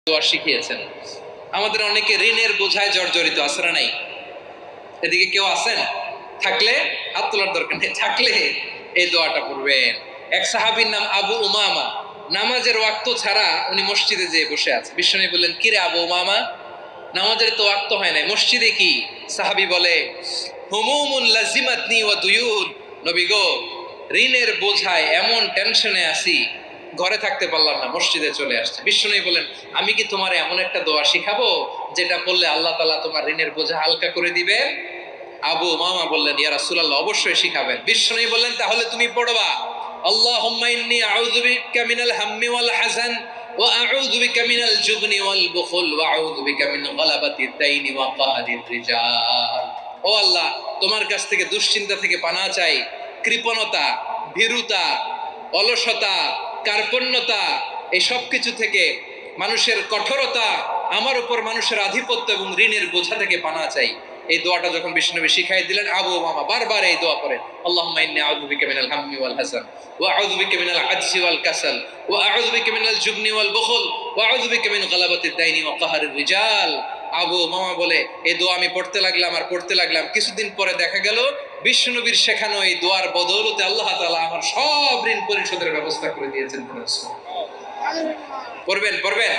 দোয়া শিখিয়েছেন। আমাদের অনেকে ঋণের বোঝায় জর্জরিত আছে না নাই? এদিকে কেউ আছেন? থাকলে হাত তোলার দরকার নেই, থাকলে এই দোয়াটা পড়বেন। এক সাহাবীর নাম আবু উমামা, নামাজের ওয়াক্ত ছাড়া উনি মসজিদে যেয়ে বসে আছে। বিশ্বনবী বললেন, কি রে আবু উমামা, নামাজের তো ওয়াক্ত হয় নাই, মসজিদে কি? সাহাবী বলে, হুমুমুন লাজিমাতনি ওয়া দুয়ুন। নবী গো, ঋণের বোঝায় এমন টেনশনে আছি, ঘরে থাকতে পারলাম না, মসজিদে চলে আসছে। বিশ্বনবী বলেন, আমি কি তোমার এমন একটা দোয়া শিখাবো যেটা বললে আল্লাহ তাআলা তোমার ঋণের বোঝা হালকা করে দিবে? আবু উমামা বললেন, ইয়া রাসূলুল্লাহ, অবশ্যই শিখাবেন। বিশ্বনবী বললেন, তাহলে তুমি পড়বা, আল্লাহুম্মা ইন্নী আউযু বিকা মিনাল হাম্মি ওয়াল হাযান ওয়া আউযু বিকা মিনাল জুবনি ওয়াল বুখল ওয়া আউযু বিকা মিন গালাবাতিদ দাইনি ওয়া কাহরির রিজাল। ও আল্লাহ, তোমার কাছ থেকে দুশ্চিন্তা থেকে পানাহ চাই, কৃপণতা, ভীরুতা, অলসতা, কার্পণ্যতা, এই সব কিছু থেকে, মানুষের কঠোরতা, আমার উপর মানুষের আধিপত্য এবং ঋণের বোঝা থেকে পানাহ চাই। এই দোয়াটা যখন বিষ্ণুনবী শিখাই দিলেন, আবু উমামা বারবার এই দোয়া করেন, আল্লাহুম্মা ইন্নী আউযু বিকা মিনাল হাম্মি ওয়াল হাযান ওয়া আউযু বিকা মিনাল আজজি ওয়াল কাসাল ওয়া আউযু বিকা মিনাল জুবনি ওয়াল বুখল ওয়া আউযু বিকা মিন গালাবাতিদ দাইনি ওয়া কাহরির রিজাল। আবু উমামা বলে, এই দোয়া আমি পড়তে লাগলাম আর পড়তে লাগলাম, কিছুদিন পরে দেখা গেল বিষ্ণুনবীর শেখানো এই দোয়ার বদৌলতে আল্লাহ তাআলা আমার সব ঋণ পরিশোধের ব্যবস্থা করে দিয়েছেন। পড়বেন পড়বেন।